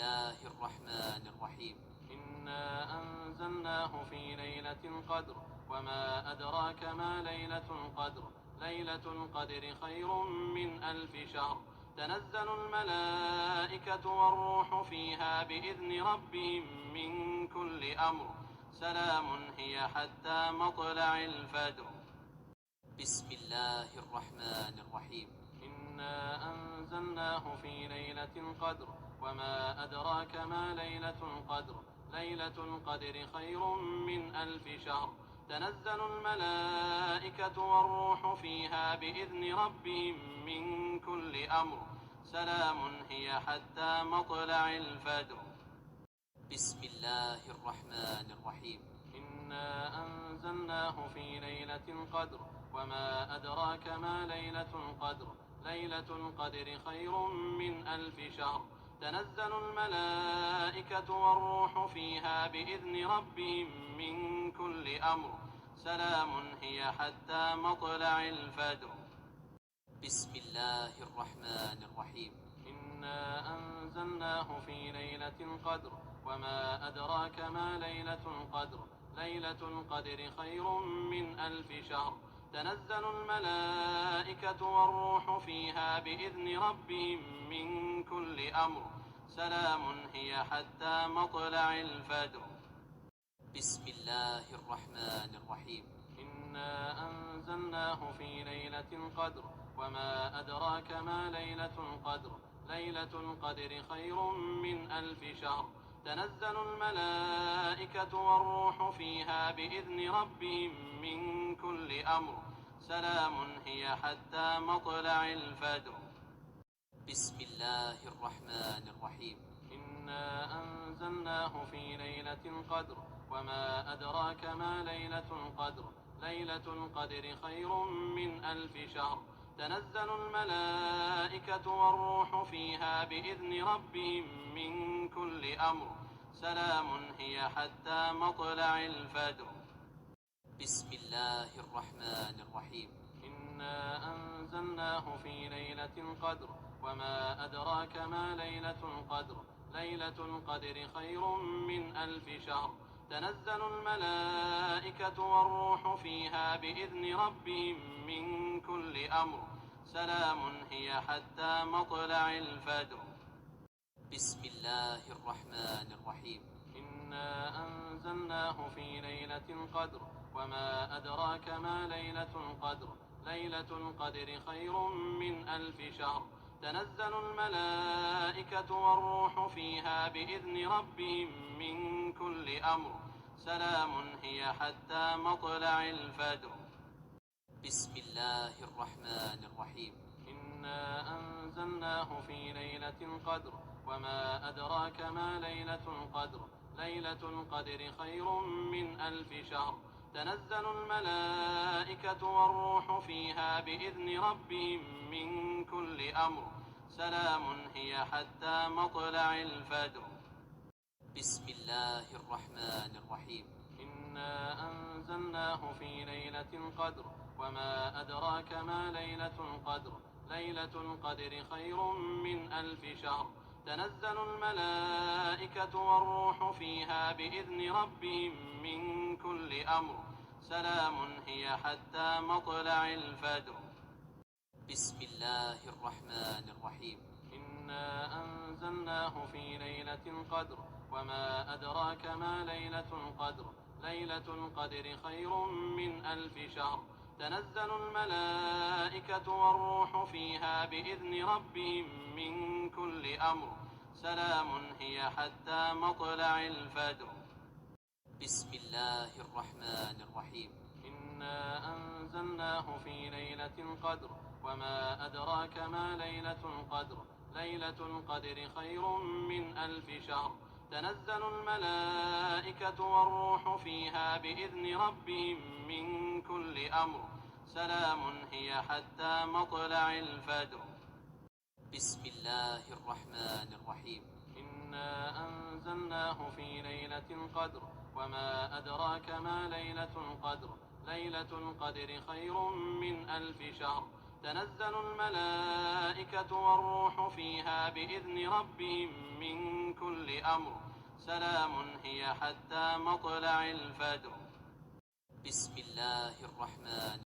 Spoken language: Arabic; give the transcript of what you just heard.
الله الرحمن الرحيم. إنا أنزلناه في ليلة القدر وما أدراك ما ليلة القدر. ليلة القدر خير من 1000 شهر. تنزل الملائكة والروح فيها بإذن ربهم من كل أمر. سلام هي حتى مطلع الفجر. بسم الله الرحمن الرحيم. إنا أنزلناه في ليلة القدر وما أدراك ما ليلة القدر. ليلة القدر خير من 1000 شهر. تنزل الملائكة والروح فيها بإذن ربهم من كل أمر. سلام هي حتى مطلع الفجر. بسم الله الرحمن الرحيم. إنا أنزلناه في ليلة القدر وما أدراك ما ليلة القدر. ليلة القدر خير من 1000 شهر. تنزل الملائكة والروح فيها بإذن ربهم من كل أمر. سلام هي حتى مطلع الفجر. بسم الله الرحمن الرحيم. إنا أنزلناه في ليلة القدر وما أدراك ما ليلة القدر. ليلة القدر خير من 1000 شهر. تنزل الملائكة والروح فيها بإذن ربهم من كل أمر. سلام هي حتى مطلع الفجر. بسم الله الرحمن الرحيم. إنا أنزلناه في ليلة القدر وما أدراك ما ليلة القدر. ليلة القدر خير من 1000 شهر. تنزل الملائكة والروح فيها بإذن ربهم من كل أمر. سلام هي حتى مطلع الفجر. بسم الله الرحمن الرحيم. إنا أنزلناه في ليلة القدر وما أدراك ما ليلة القدر. ليلة القدر خير من 1000 شهر. تنزل الملائكة والروح فيها بإذن ربهم من كل أمر. سلام هي حتى مطلع الفجر. بسم الله الرحمن الرحيم. إنا أنزلناه في ليلة القدر وما أدراك ما ليلة القدر. ليلة القدر خير من 1000 شهر. تنزل الملائكة والروح فيها بإذن ربهم من كل أمر. سلام هي حتى مطلع الفجر. بسم الله الرحمن الرحيم. إنا أنزلناه في ليلة القدر وما أدراك ما ليلة القدر. ليلة القدر خير من 1000 شهر. تنزل الملائكة والروح فيها بإذن ربهم من كل أمر. سلام هي حتى مطلع الفجر. بسم الله الرحمن الرحيم. إنا أنزلناه في ليلة القدر وما أدراك ما ليلة القدر. ليلة القدر خير من 1000 شهر. تنزل الملائكة والروح فيها بإذن ربهم من كل أمر. سلام هي حتى مطلع الفجر. بسم الله الرحمن الرحيم. إنا أنزلناه في ليلة القدر وما أدراك ما ليلة القدر. ليلة القدر خير من 1000 شهر. تنزل الملائكة والروح فيها بإذن ربهم من كل أمر. سلام هي حتى مطلع الفجر. بسم الله الرحمن الرحيم. إنا أنزلناه في ليلة القدر وما أدراك ما ليلة القدر. ليلة القدر خير من 1000 شهر. تنزل الملائكة والروح فيها بإذن ربهم من كل أمر. سلام هي حتى مطلع الفجر. بسم الله الرحمن الرحيم. إنا أنزلناه في ليلة القدر وما أدراك ما ليلة القدر. ليلة القدر خير من 1000 شهر. تنزل الملائكة والروح فيها بإذن ربهم من كل أمر. سلام هي حتى مطلع الفجر. بسم الله الرحمن الرحيم. إنا أنزلناه في ليلة القدر وما أدراك ما ليلة القدر. ليلة القدر خير من 1000 شهر. تنزل الملائكة والروح فيها بإذن ربهم من كل أمر سلام هي حتى مطلع الفجر. بسم الله الرحمن